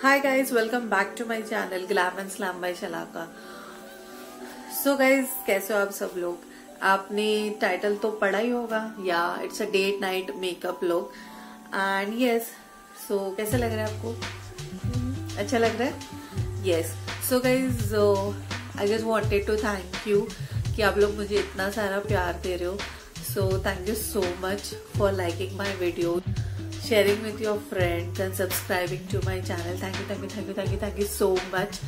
Hi guys, welcome back to my channel glam and slam by Shalaka. So guys, कैसे हो आप सब लोग? आपने टाइटल तो पढ़ा ही होगा, या it's a date night makeup look and yes. So कैसा लग रहा है आपको? अच्छा लग रहा है? Yes. So guys, I just wanted to thank you कि आप लोग मुझे इतना सारा प्यार दे रहे हो। So thank you so much for liking my video, sharing with your friends and subscribing to my channel. Thank you so much.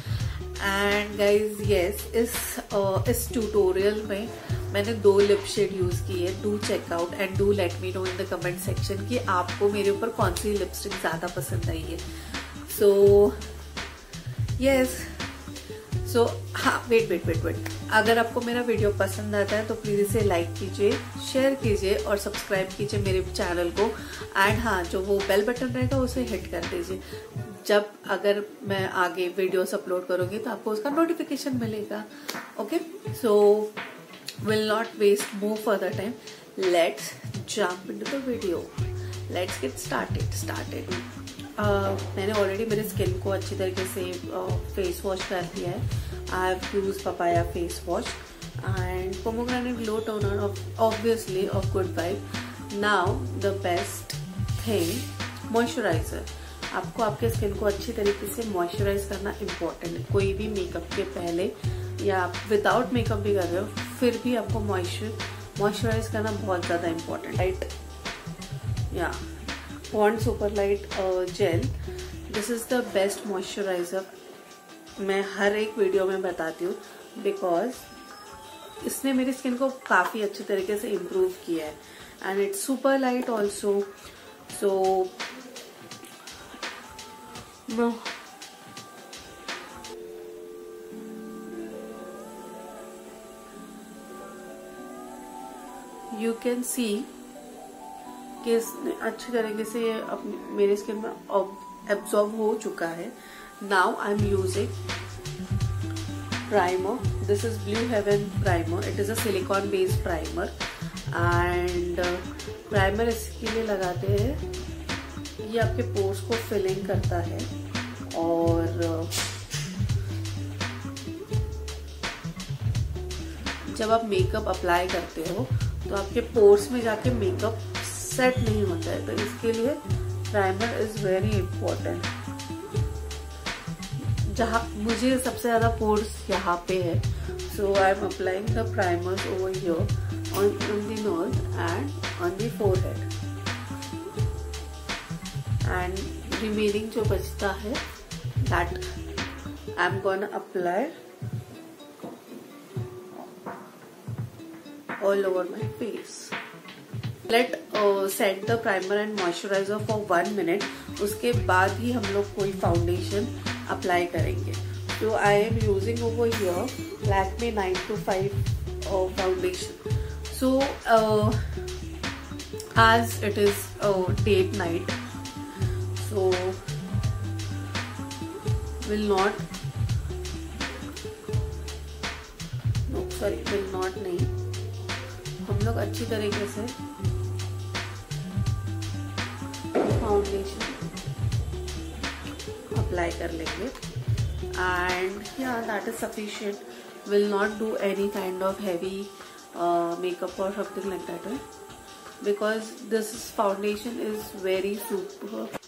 And guys, yes, इस ट्यूटोरियल में मैंने 2 लिप शेड यूज की है. Do check out and do let me know in the comment section कि आपको मेरे ऊपर कौन सी लिपस्टिक ज्यादा पसंद आई है. सो यस, सो हाँ, वेट. अगर आपको मेरा वीडियो पसंद आता है तो प्लीज इसे लाइक कीजिए, शेयर कीजिए और सब्सक्राइब कीजिए मेरे चैनल को. एंड हाँ, जो वो बेल बटन रहेगा उसे हिट कर दीजिए. जब अगर मैं आगे वीडियोस अपलोड करूंगी तो आपको उसका नोटिफिकेशन मिलेगा. Okay, so will not waste more further time. Let's jump into the video. Let's get started. मैंने ऑलरेडी मेरे स्किन को अच्छी तरीके से फेस वॉश कर दिया है. I have used papaya face wash and pomegranate glow toner obviously of good vibe. Now the best thing, moisturiser. आपको आपके स्किन को अच्छी तरीके से मॉइस्चराइज करना इम्पोर्टेंट है. कोई भी मेकअप के पहले या आप विदाउट मेकअप भी कर रहे हो फिर भी आपको मॉइस्चराइज करना बहुत ज्यादा इम्पोर्टेंट. राइट, या Pond's Super Light Gel. This is the best moisturizer. मैं हर एक वीडियो में बताती हूँ बिकॉज इसने मेरी स्किन को काफी अच्छी तरीके से इम्प्रूव किया है. And it's super light also. So you can सी कि इसने अच्छी तरीके से मेरे स्किन में एब्जॉर्ब हो चुका है. Now I am using primer. This is blue heaven primer. It is a silicone based primer. And primer इसके लिए लगाते हैं, ये आपके पोर्स को फिलिंग करता है और जब आप मेकअप अप्लाई करते हो तो आपके पोर्स में जाके मेकअप सेट नहीं होता है. तो इसके लिए प्राइमर इज वेरी इंपॉर्टेंट. जहाँ मुझे सबसे ज्यादा पोर्स यहाँ पे है, so I am applying the primers over here on the nose and on the forehead. And remaining जो बचता है that I am gonna apply all over my face. Let set the primer and moisturiser for 1 minute. उसके बाद ही हम लोग कोई foundation apply करेंगे. तो आई am using over here Lakme 925 foundation. So as it is date night, so will not नहीं, हम लोग अच्छी तरीके से फाउंडेशन अप्लाई कर लेंगे. एंड या that is sufficient. Will not do any kind of heavy makeup और something like that, because this foundation is very super.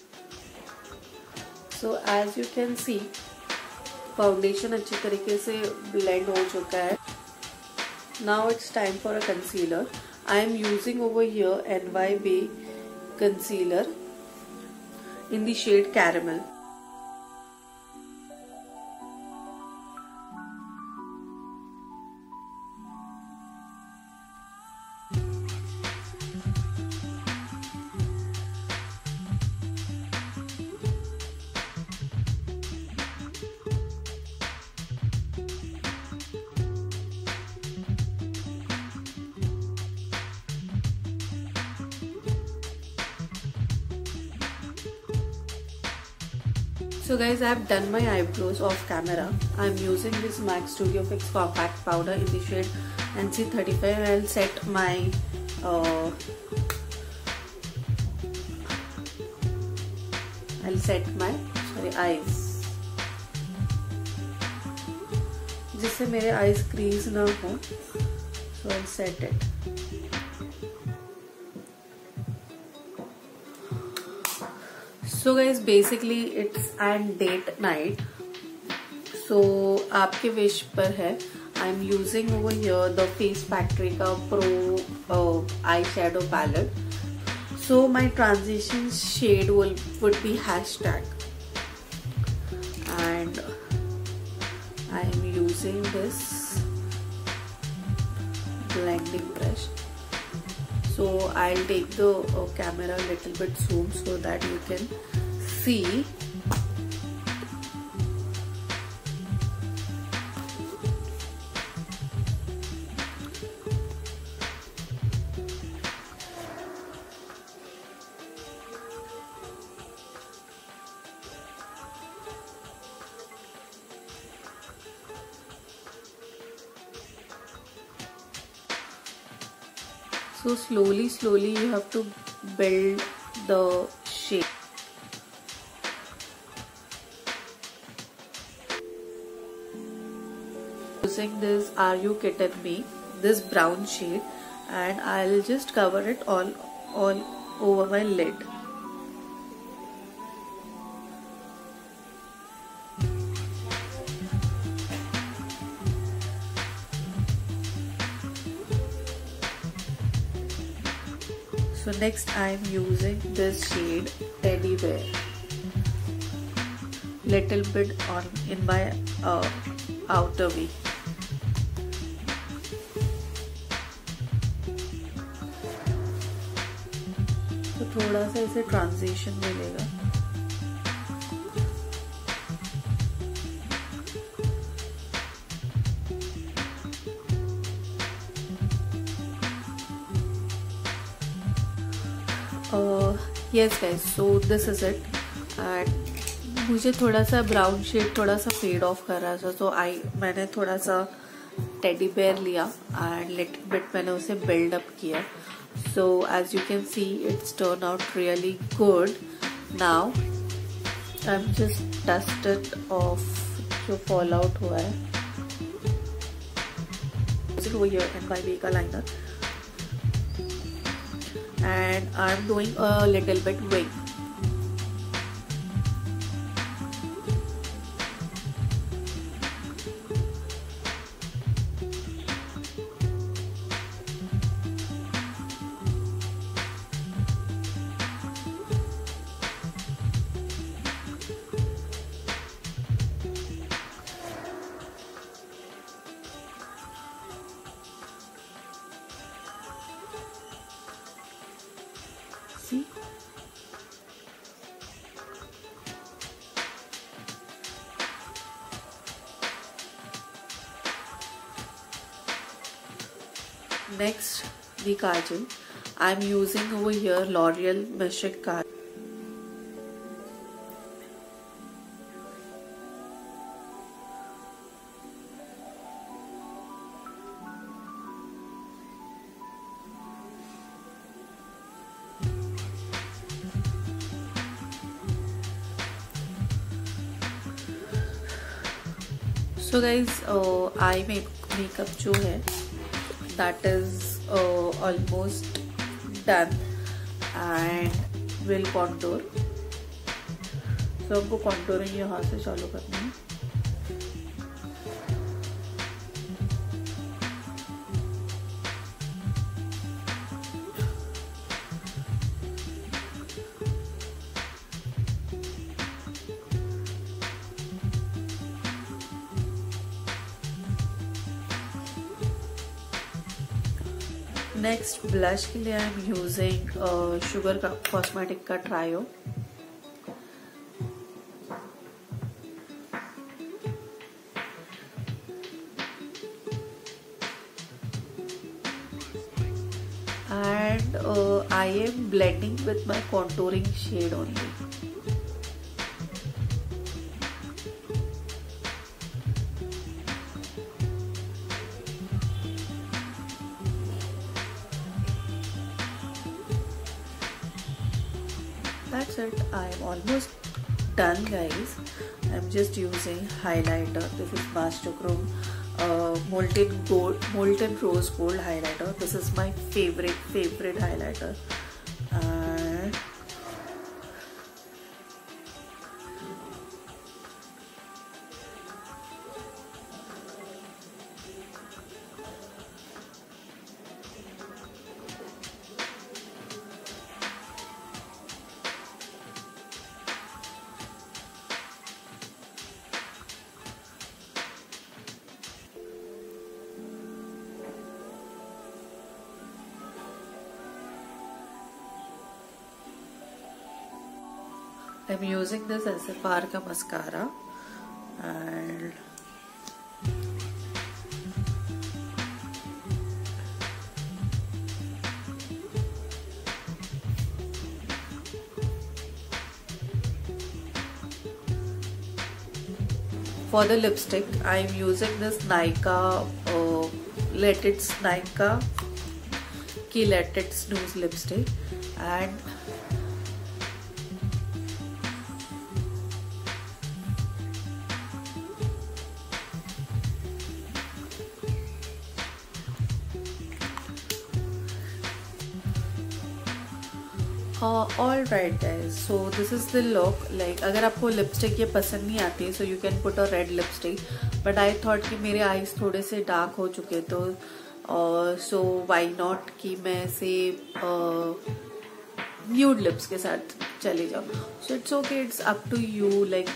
So as you can see foundation अच्छी तरीके से ब्लेंड हो चुका है. Now it's time for a concealer. I am using over here NYB concealer in the shade caramel. So guys, I have done my eyebrows off camera. I am using this MAC Studio Fix compact powder in the shade NC35. I'll set my मेरे eyes, जिससे मेरे eyes crease ना हो. So I set it. So guys basically it's and date night. So आपके wish पर है. I am using over here the face factory का pro eye shadow palette. So my transition shade would be hashtag, and I am using this blending brush. So I'll take the camera a little bit zoom so that you can see. So slowly you have to build the shape. Using this Are You Kidding Me, this brown shade, and I'll just cover it all over my lid. So next I am using this shade Teddy Bear, little bit on in my outer V. तो थोड़ा सा इसे transition मिलेगा. Yes guys, so this is it. And मुझे थोड़ा सा brown shade थोड़ा सा फेड ऑफ कर रहा था, तो मैंने थोड़ा सा टेडी बेयर लिया एंड लिटिल बिट मैंने उसे बिल्ड अप किया. So as you can see, it's turned out really good. Now I'm just dusted off जो fall out हुआ है. Over here in my makeup liner. And I'm doing a little bit wing. See? Next, the kajal. I'm using over here L'Oreal Magic Kajal. So guys, eye makeup जो है that is almost done, and will contour. So आपको contouring यहाँ से चालू करना है. Next blush के लिए आई एम यूजिंग शुगर का कॉस्मेटिक का trio. And I am blending with my contouring shade only. That's it. I am almost done, guys. I'm just using highlighter. This is Master Chrome molten rose gold highlighter. This is my favorite highlighter. And I'm using this as a Parka mascara, and for the lipstick I'm using this Nykaa Let It Nykaa ki Let It Snooze lipstick. And all right guys, so this is the look. Like अगर आपको lipstick ये पसंद नहीं आती है, so you can put a red lipstick, but I thought कि मेरे eyes थोड़े से डार्क हो चुके तो so why not कि मैं से न्यूड लिप्स के साथ चले जाओ. So it's okay, it's up to you. Like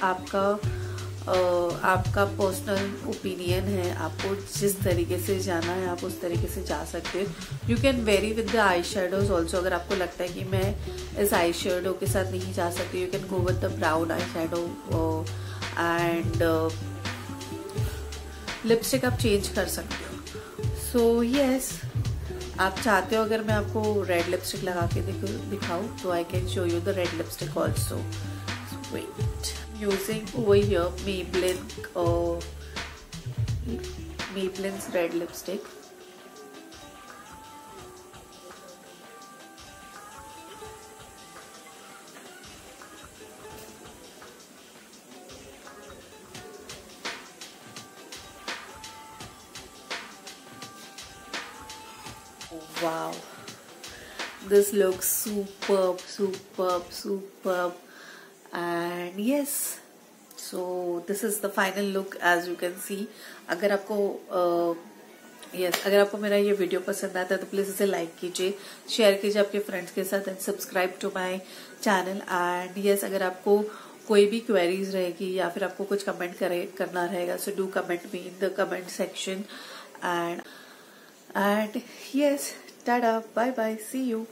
आपका पर्सनल ओपिनियन है, आपको जिस तरीके से जाना है आप उस तरीके से जा सकते हो. You can very with the eye shadows also. अगर आपको लगता है कि मैं इस आई शेडो के साथ नहीं जा सकती, you can go with the brown eye shadow and lipstick आप चेंज कर सकते हो. सो यस, आप चाहते हो अगर मैं आपको रेड लिपस्टिक लगा के दिखाऊं तो I can show you the red lipstick also. Wait, using over here Maybelline's red lipstick. Wow, this looks superb. And yes, so this is the final look as you can see. अगर आपको अगर आपको मेरा ये video पसंद आता है तो प्लीज इसे लाइक कीजिए, शेयर कीजिए आपके फ्रेंड्स के साथ and subscribe to my channel. And yes, अगर आपको कोई भी क्वेरीज रहेगी या फिर आपको कुछ कमेंट करना रहेगा, so do comment me in the comment section. And yes, tata, bye bye, see you.